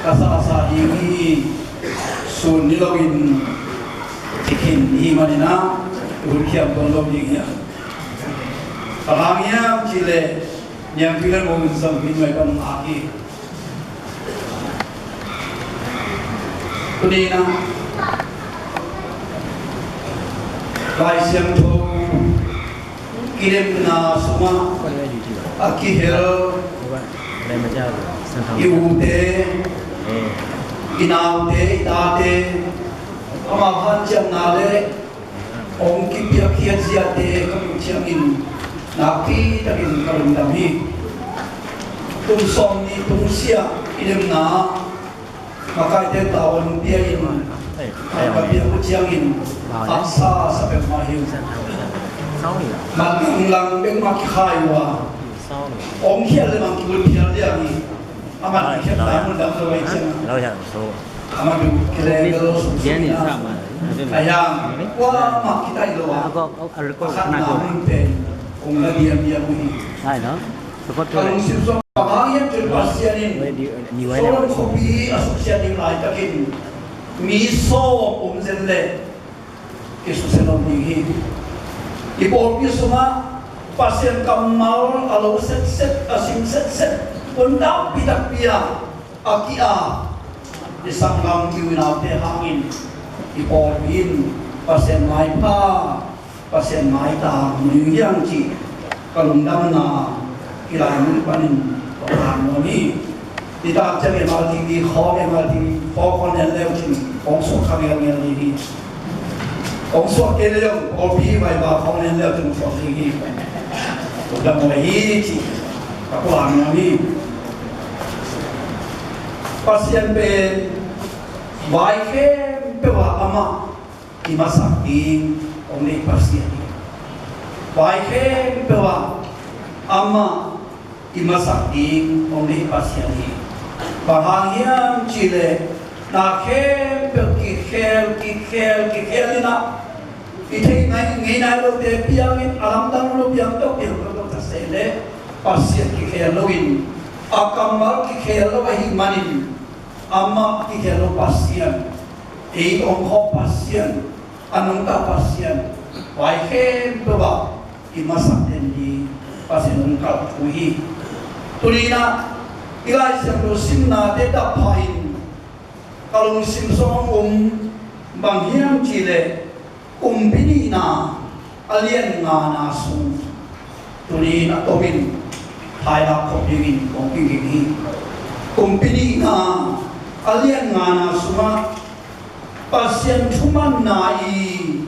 asa ini sun nilawin tikin himanina urkiam tolong dia palangnya cile yang bilang mau sampai mereka akhir kunina lai siang tu kirim na semua akhir ibu deh inau deh ita deh amahan jam nale om kipia kia zia deh kamu ciangin napi takin kalung dami tung som ni tung sia kirim na maka dia tahun dia ini apa dia ciangin aksa sampai mahir magang lang beng makhaiwa om kia le mang kul dia dia ni amat kia tamu dah kawai ciang amat du kira kalau ayam wah mak kita itu nak pen om lagi dia mui kalau siswa yang terpasian ini soal kopi asosiasi lain takin miso om zelle kesusahan ini ibu semua pasien kamal kalau set asing set undang pidak pia akia disangkam kiwinau teh hangin ibu pasien maipa pasien maita menuyang ci kalau undang na kirain panin orang ini tidak jadi malti di kau malti pokok yang lewat bangsa kami yang ini bangsa kita yang kopi baik kau yang lewat bangsa ini sudah mulai ini aku ini pasien pen baik pewa ama di masa ini oleh pasien baik pewa ama di masa ini oleh pasien ini bahagian cile nak kikher ini nak itu ngai lo te piangin alam tang lo piang tok tasele pasien kikher loin akamal kikher lo manin amma kikher lo pasien ongkho pasien anong ta pasien waihe bawa imasak di pasien ongkal kuhi tulina ilai siang simna deta pain kalau simsong banghiam cile bini na alien nga nasu tulina tobin hayla kopingin kopingin bini na alien nga nasu ma pasien cuman nai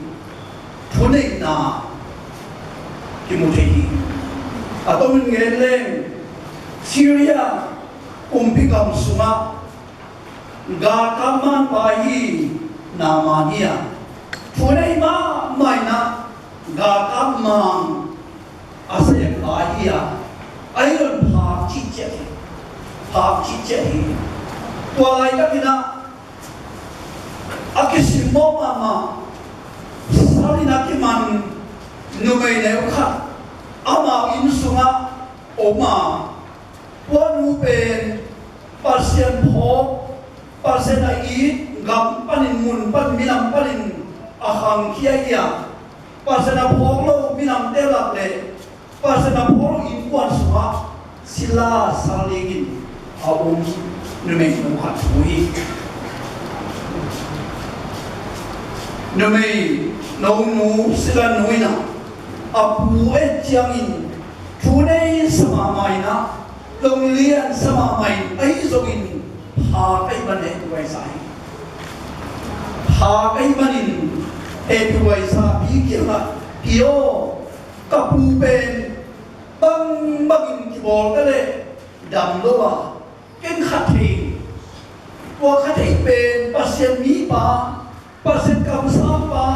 tunai na kimutehi atau mengeleng Syria umpikam suma gakaman bayi namanya tunai ma maina gakamang asal bayi ya ayun pak cici tuai tak kena akisimbo mama sali nakiman numai neuka ama insunga oma wanu pen pasien pok pasien ai gam panin mun pan minam panin ahang kia pasien pok lo minam telak le pasien pok inkuan semua sila salingin awum numai nukat hui numai nau sila nuina apu ciangin tunai sama maina longlian sama main ai zongin ha kai bane tuai sai ha kai banin tuai sa bi kira kio kapu pen bangin kibol kale dam loa ken khati tua khati pen pasien mi pa pasien kamsa pa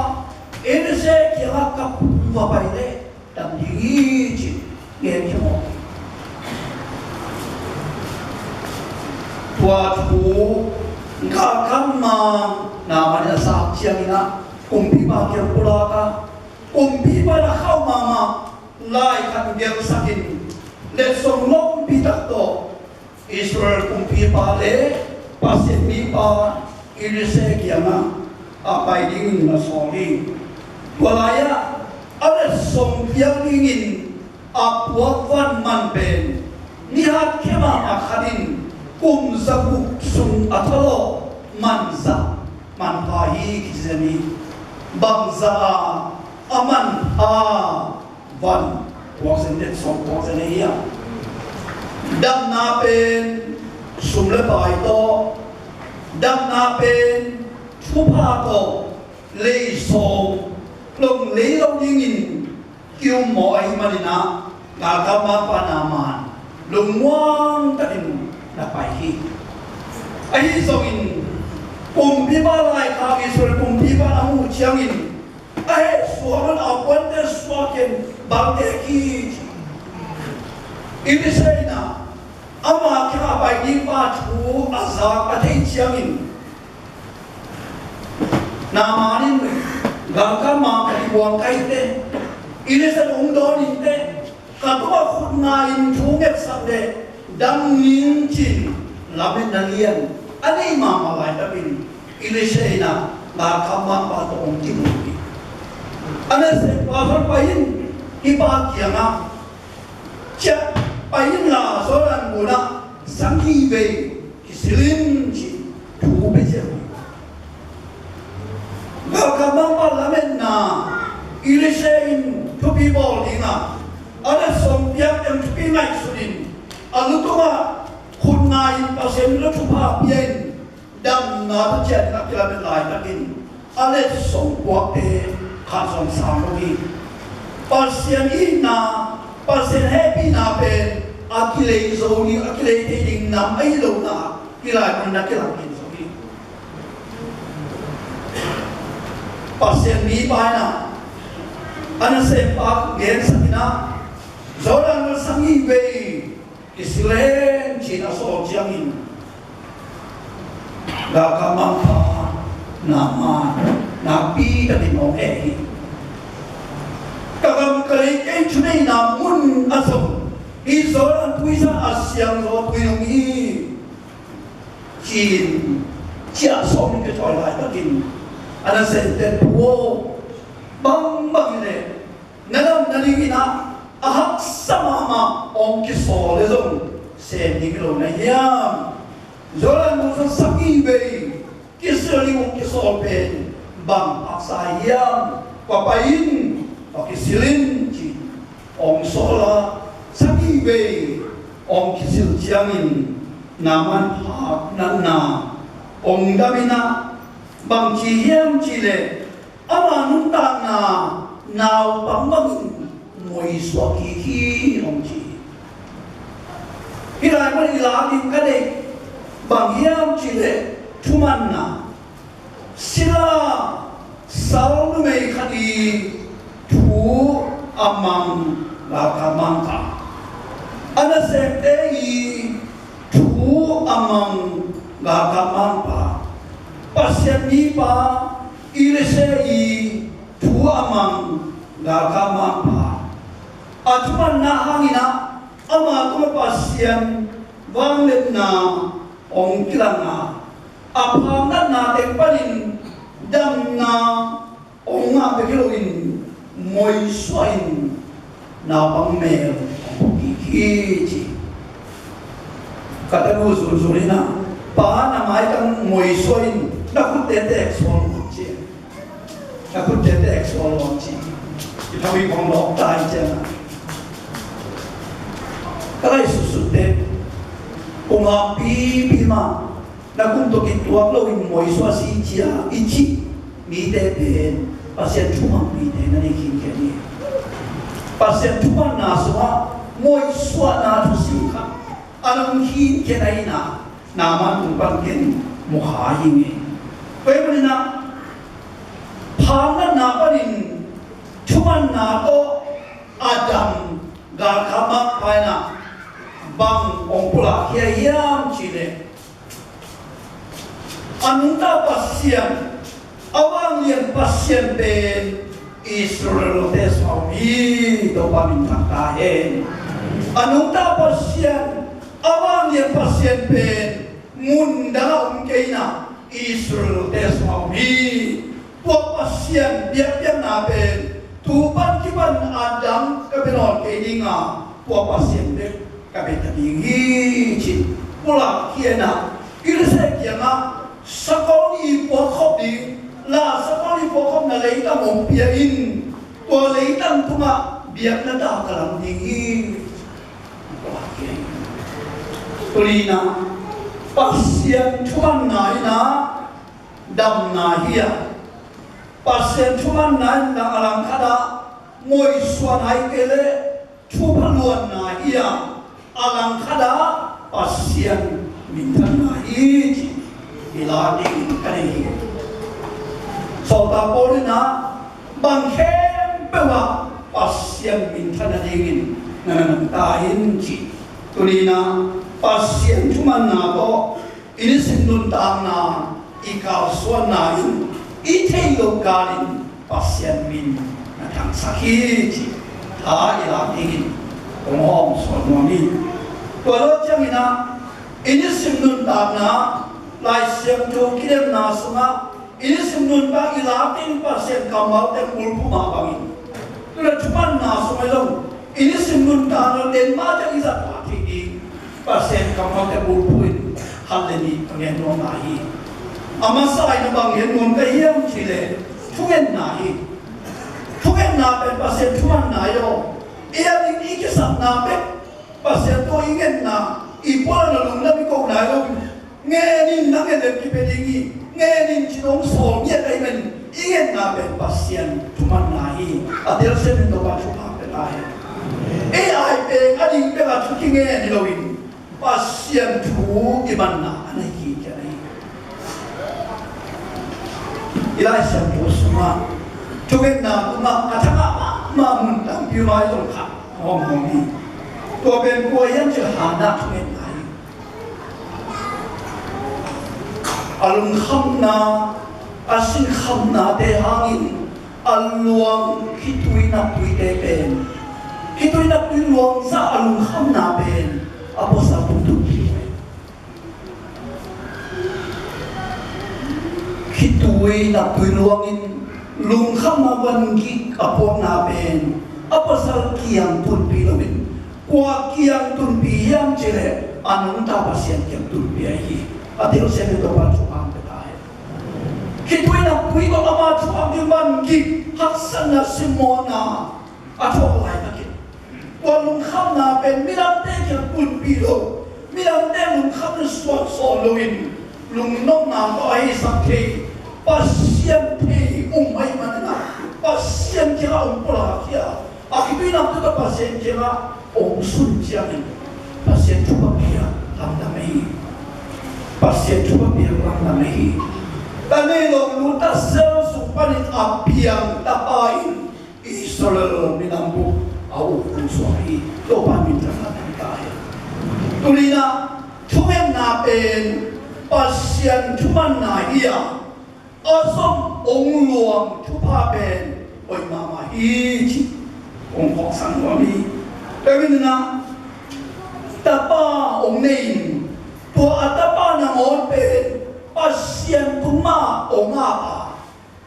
se kira kapu wa pai le dam di chi nge kimo tuatu kakama namanya saksian ina kumpi pakir pulaka kumpi pada kau mama lai kan dia sakin let song long pitak to Israel kumpi pale pasien ni pa ilise kiana apai dingin na soli walaya ale som piang dingin apuak van man pen nihat kema akhadin kum zabuk sung athalo manza man pahi kizani bangza aman van waksen det som waksen iya dam na pen sumle pai to dam na pen chupa to lei so long lei long dingin kiu mo ai manina gagama panaman lungwang takin na pai hi ai songin kumpiba lai ka isur kumpiba amu chiangin ai suaran awan de suaken bagde ki ini saina ama kira pai di pa chu azak athai chiangin namanin gagama ka buang kai te ini sa ungdon inte katwa khudna in thunget sakde dang nin chin labin nalian ani mama lai tabin ini saina gagama pa to ong timuki ana se pa pain ipa kianga cha pain la soran guna sangi ve kisilin chi thu be che gagama pa lamen na ini sein to be bolinga ada sompiang yang tupi ngai surin alu tua khunna in pasien lo thupa pian dam na chen na kila ben lai takin ale som kwa te kha som sam ni pasien ina pasien happy na pe akile zoni akile te ding nam ai lo na kila na kila kin zoni pasien ni ba na ana se pa gen sakina zoran no sangi ve islen china so jiangin ga kamang pa nama nabi ta din o e kagam kai kai chunei na mun aso i zoran tuisa asyang zo tuinong i chin chia so ni ke choi lai ta din ana se te po bang bang ne nanam nalingina ahak sama ong kiso le zong se niglo na yam zolan mo sa saki be kisali ong kiso pen bang aksa yam papain pakisilin chi ong sola saki be ong kisil chiangin naman hak na ong damina bang chi yam chi le ama nung ta nào bấm bấm mùi xóa kỳ khi ông chị khi lại mới làm đi cái này bằng hiếm chỉ để thu man na sila sáu mươi mấy cái đi thu amang là kamang ta anh xem đây thu amang là kamang pa pasien ni pa ilese i thu amang ga kamang pa atuman na hangina ama kuma pasien wanglet na ong kilanga apam na tempanin dam na ong nga begiloin moy swain na pangmel kiki kata mo zulina pa na mai kang moy swain na kutete exol aku jadi eksolonci, kita wih pondok aja. Kalau susu deh, pengapi bima, nak untuk itu aku mau isuasi cia, ici, mide pen, pasien cuma mide nani kini, pasien cuma naswa, mau isua natusika, alam kini kena ina, nama tumpang kini muka ini, kau mana? Pangan napanin cuma nato Adam gakamak paina bang ongpula kia yam cine anunta pasien awang yang pasien ben Israel teswami dopamin kakahen anunta pasien awang yang pasien ben ngun dalam keina Israel desmami tua pasien biar naben tuban kiban Adam kabenon keninga tua pasien dek kabetadingi cin pula kiana irse kiana sakoli pokok di la sakoli pokok na leita mompiain tua leita tuma biar nada kalam tinggi tulina pasien cuma naina dam nahia pasien cuma naina alang kada ngoi suanai kele cuma luan nahia alang kada pasien minta nahi iladi kali sota polina bangkem pewa pasien minta nadingin nanang tahin ci tulina pasien cuma nabo ini sindun tangna ikaw suan nain iteyo galin pasien min natang sakit ta ilagin omong suan mami kalau jamina ini sindun tangna lai siam jo kidem nasuma ini sindun bang ilagin pasien kamal dan mulpu mabangin tulah cuma nasuma lo ini sindun tangna den macam izat pasien kamal te bulpuin haleni pengen nahi amasai na banghen ngon kayam chile tungen nahi tungen na pen pasien tuman nayo iya ni kisap na pen pasien to ingen na ipola na lungla mi ko nayo ngenin na ngedem kipedingi ngenin chinong sol ya kay men ingen na pen pasien tuman nahi adel sen do ba chuma pen ai ai pe ading pe ga chukinge ni lowin pasien tu gimana anak kita ni ilai siam tu semua cukai na kuma kata ma muntang piulai tu kah ngomong ni tua ben kuayam jehana cukai nai alung khamna asin khamna te hangin aluang kitui na pui te ben kitui na pui luang sa alung khamna ben apa satu tu kitui nak peluangin lung khamawan ki apa naben apa sal kiang tun pilomin kwa kiang tun piam cile anun ta pasien kiang tun piahi adil sen to ba chuang betai kitui nak pui ko ama chuang di man ki haksana simona atho lai nakit lung kham na pen milam te kiang pun pilo milam te lung kham na suat soloin lung nong na ko ai sakhe pasien te umai manana pasien kira umpula kia akitu nam tu pasien kira sun jianin pasien cuba dia lamdamai pasien cuba dia lamdamai tane lo luta sel supanit apiang tapain Israel minambu au suai lo paminta kaya tulina cuman napen pasien cuman na iya asom ong luang cupa ben oi mama hi ong kok sang wami tapi na tapa ong nein to atapa na on ben pasien tuma ong apa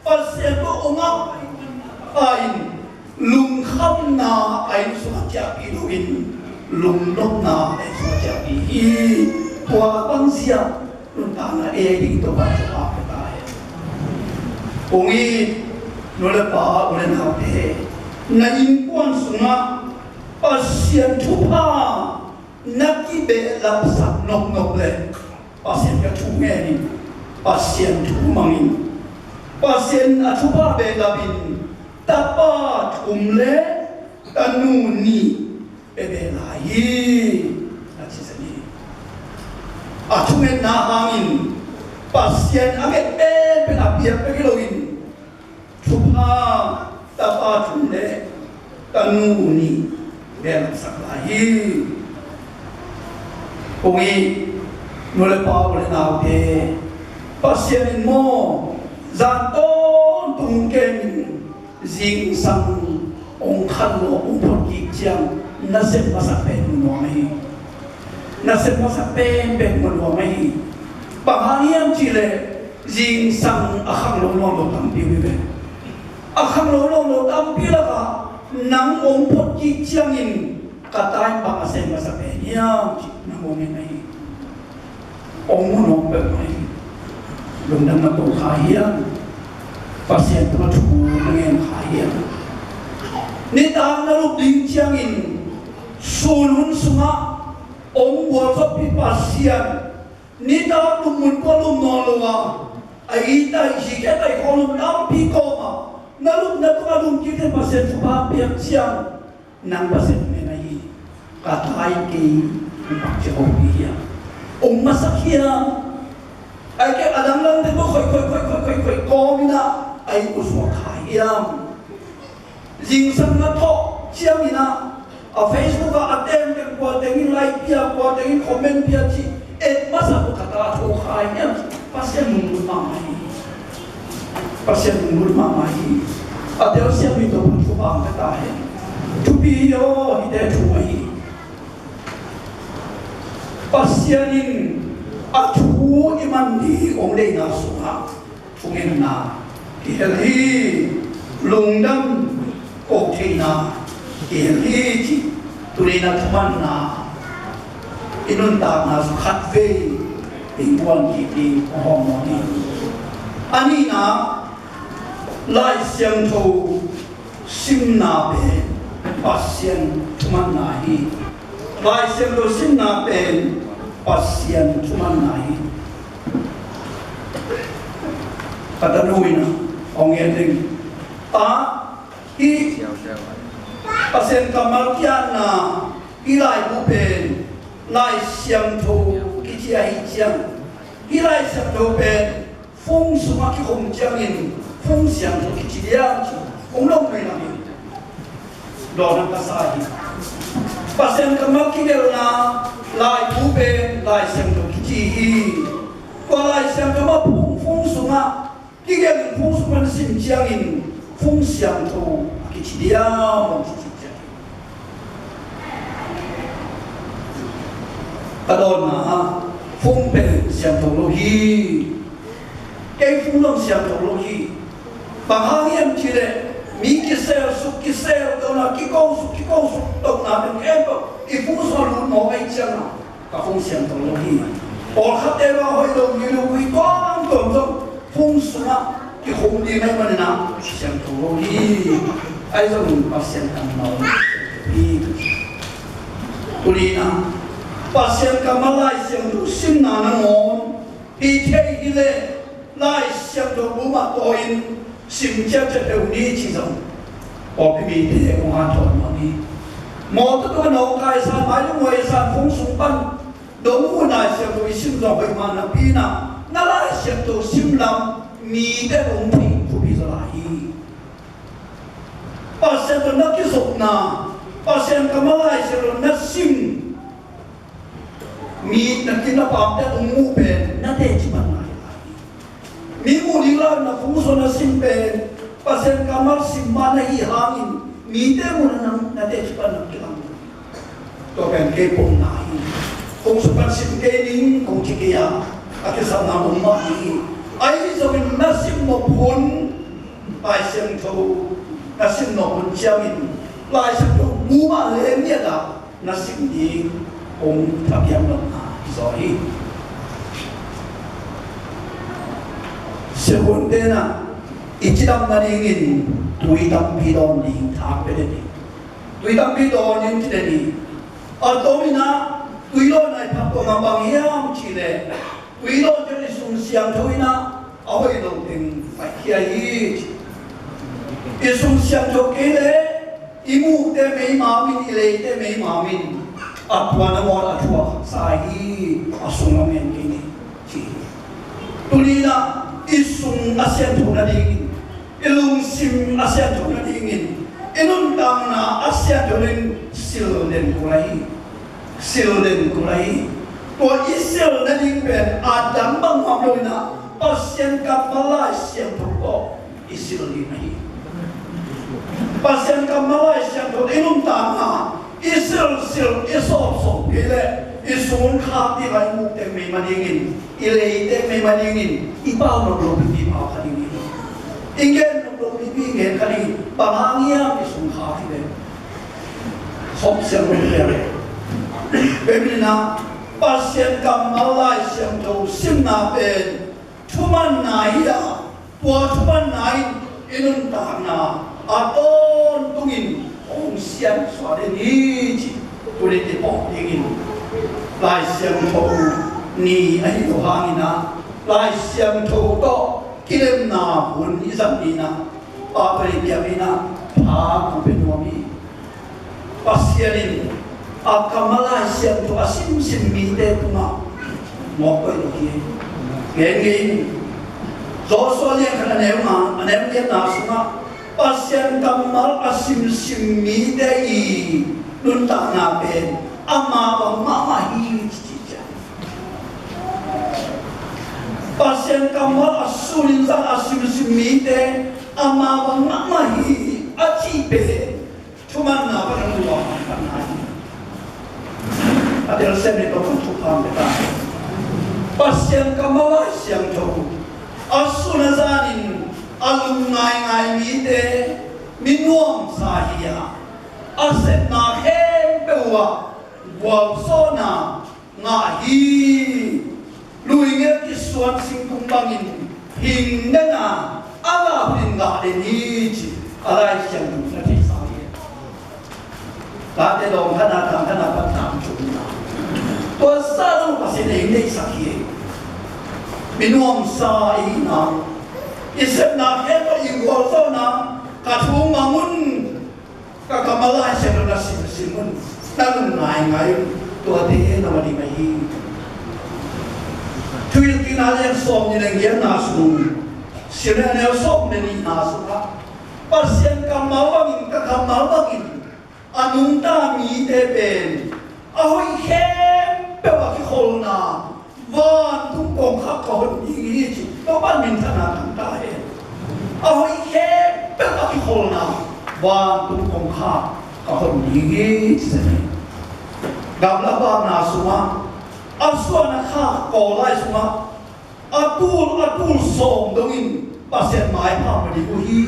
pasien to ong apa ain lung kham na ain suaja piluin lung dong na ain suaja pi tua bang siap lung tana ding to ba apa tai ongi nole pa ole na pe na in kwan sunga pasien thupa naki be lap sak nok nok le pasien ka thu nge ni pasien thu mangin pasien a thupa be labin tapa thumle tanu ni bebe lai achisani athungen na hangin pasien aget be abiak pe kilogin thupa tapa thumle tanu ni bebe saklai ongi nole pa ole na te pasien mo zanton tungken zing sang ong khan lo ong thot ki chiang na se ma sa pe no mai na se ma sa pe pe mo no mai Bahaniam chile jing sang akhang lo lo tampi we akhang lo tampi la ka nang ong pot ki chiangin katai bang asem masape niam chi nang ong nei ong mo pe mai lung dang na to khaya pasien to thu ngen khaya ni ta na lu ding chiangin sulun sunga ong bo so pi pasien ni ta lumun ko lum no lo wa ai ta ji ke tai ko lum dam pi ko ma na lum na ko lum ki te pasen fu ba pi chiang nang pasen me nai ka thai ki pa che ho pi ya ong masakhiya ai ke adam lang de ko khoi ko mina ai ku so thai ya jing sang na tho chiang ina a Facebook a atem ke ko te ni like pia ko te ni comment pia chi et masa ko kata tho khai ya pasien mung mamai pasien mung mamai adel siam ni to chu bang ka ta he chu pi yo hi de chu ai pasienin a chu iman ni ong le na su ha phungen na ki hi lungdam ko thina ki hi chi tulina thuman na inun ta na su khat ve ingwan ki ti hom mo ni ani na lai siang tho sim na be pasien thuman na hi lai siang tho sim na be pasien thuman na hi kata nuina ong ending ta hi pasien kamal kian na ilai bu ben lai siang tho ki chia hi chiang ilai siang tho ben phong suma ki hong chiang in phong siang tho ki chia ong long mai na ni do na ka sa hi pasien kamal ki del na lai bu ben lai siang tho ki chi hi ko lai siang tho ma phong suma ki gel phong suma na sim chiang in phong siang tho ki chia mo Kadon na phong pen siang thong lo hi cái phong long siang thong lo hi bằng hai em chỉ để mi ki sel đâu là ki câu su đâu là bên em đâu cái phong so luôn mò ai chăng à cái phong siang thong lo hi or khát em vào hồi đầu như lúc quý con tưởng rằng phong su à cái phong đi ngay mà nè siang thong lo hi ai rằng bác siang thong lo hi Kulina pasien kamalai siang tu sim na na ngon i thei ile lai siang tu bu ma toin sim cha chaeu ni chi zong o pi mi te ko han thon ma ni mo tu ko no kai sa mai lu ngoi sa phong sung pan do mu na siang tu sim zong bai ma na pi na lai siang tu sim lam mi te ong thi pu pi za lai pasien tu na ki sok na pasien kamalai siang tu na sim mi na kinapam te ungu pen na te chiman nai mi mu lila na fuso na simpen pasen kamar simma na hi hangin mi te mu na te chiman na kilang to pen ke pom nai kung supan sim ke ning kung chikiya ake sa na umma hi ai so bin na sim mo phun pai sim tho na sim no phun chiamin lai sim tho mu ma le nia da na sim di ông thập yam lòng rồi sebut dena ichidam nani ngin tuidam bidon ni thak bedeni tuidam bidon ni tideni atomina tuilo nai phak ko ngambang hiam chile tuilo jeli sung siang thoina ahoi lo ting mai kia hi isung siang tho kele imu te mei ma min ile te mei ma min Atwa na mo atwa sahi asung men kini chi tulina isung asyan thona dingin ilung sim asyan thona dingin inun tang na asyan thonin silden kulai to isil na ding ben adam bang mamloina pasien kapala asyan thoko isil ni mai pasien kapala asyan thon inun tang na Isil isop kile isun khap di kai muk te me maningin ilei te me maningin ipau no lo pi pa khaning ingen no lo pi ngen khaning pangangia isun khap ti sop siang lo le bemina pasien kam malai siang to simna ben thuman nai ya tua thuman nai inun ta na aton tungin ong sian so de ni chi tuli ti pok dingin lai siang to ni ai to hangina lai siang to to kilem na hun izam ni na pa pari piamina pa ku penuami pasianin akamala siang to asim sim mi te tuma mo ko ni gengin Joshua lihat kerana nema, anem lihat nasma, pasien kamal asim simi dei, nunta naben, ama bang mama hi cica. Pasien kamal asulin sang asim simi dei, ama bang mama hi acipe, cuma napa yang dua makan lagi. Ada resep itu kan tukang kita. Pasien kamal siang jauh. Asunazanin alungai mite minuam sahia aset na hempewa wawsona ngahi luinge kiswan singkumbangin hingdana ala hingga deniji alai siang na sahia kate dong kana patam chuna to saru pasine hindi sahia minuam sai na isep na heto ingol so na katung mangun kakamala siya na simun tanong ngayon tua te na mali mai tuil kinala som ni nang yan nasu sila na som ni nasu ka pasien kamalangin anong tami teben ahoy hem pewa ki holna Van tung kong kakon ini je, topan minta nak tahe. Ahoy ke, pelaki holna. Van tung kong kakon ini je. Gamla ba na suma, aswa na ka kolai suma. Atul som dongin pasien mai pa madi uhi.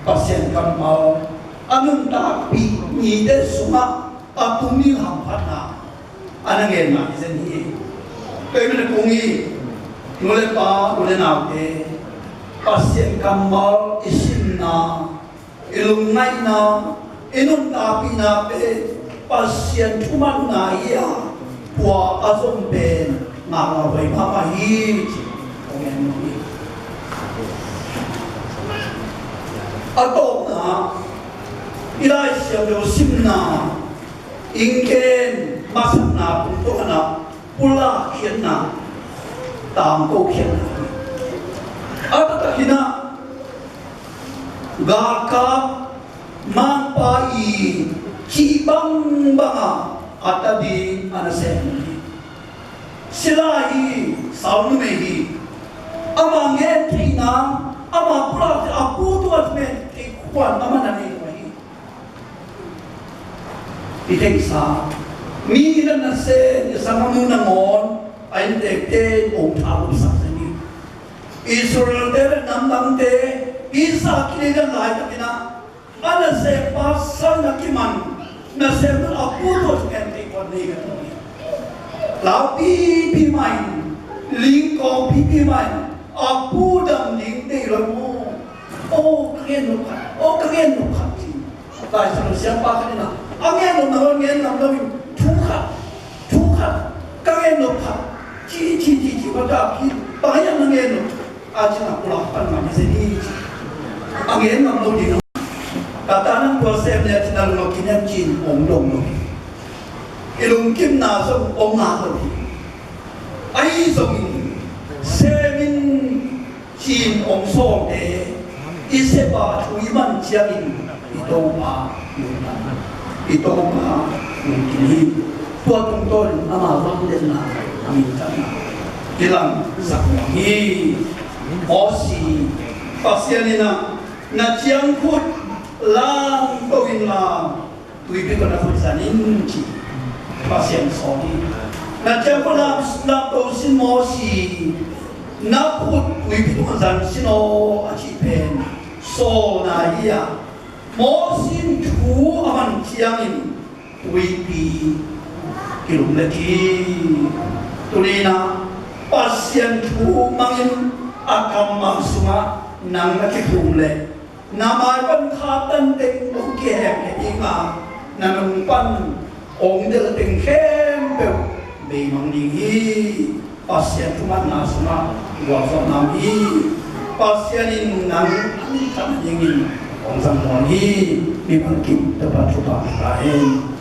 Pasien kan mau anun tapi ni de suma atul ni hampat na. Anangin na isen ni. Kaya na kungi, nule pa, nule naute, pasien kamal isin na, ilungay na, inun tapi na pe, pasien cuman na iya, puwa azom ben, ngaway mamahit, kaya nuli. Atok na, ilay siya yosim na, ingken, masak na, punto na, pula khian na tam ko khian na ata hina gaka man pa i chi bang banga ata di anasem sila hi saunu me hi ama nge thina ama pula apu tu at me te kwan ama na ni mai i sa mi na se sama muna ngon ay tekte ong tawag sa sini Israel de namdam te isa kinigan lahat na ana se pasal na kiman na se aputo kente ko niga lau pi mai lingko pi mai apu dam ning te lo mo o kren no khat tai sa siapa kanina angin no ngen nam no Tuhan, kalian lupa, cici pada akhir, banyak mengenuk, aja nak pulapan mana sini, angin mampu di, kata anak proses melihat dalam lokinya cin, dong, ilung kim nasab nasab, ai song, semin cin song iseba tuiman ciamin itu mungkin tua tungtol ama ramden na aminta na ilang sakwangi osi pasianina na ciangkut lang tawin lang tuipi ko na kutsanin ci pasien sorry na jam pala na to sin mo si na put wi pitungan sino achi pen so na iya mo sin chu aman chiangin wi pi kilum lagi tulina pasien chu mangin akam maksuma nang nakilum le namai pan khatan teng ke hem inga nanung pan ong de teng khem pe be mang ding hi pasien cuma nasma wa so nam hi pasien in nang tan yingin ong sam mon hi mi pan kim ta pa chu pa ra hen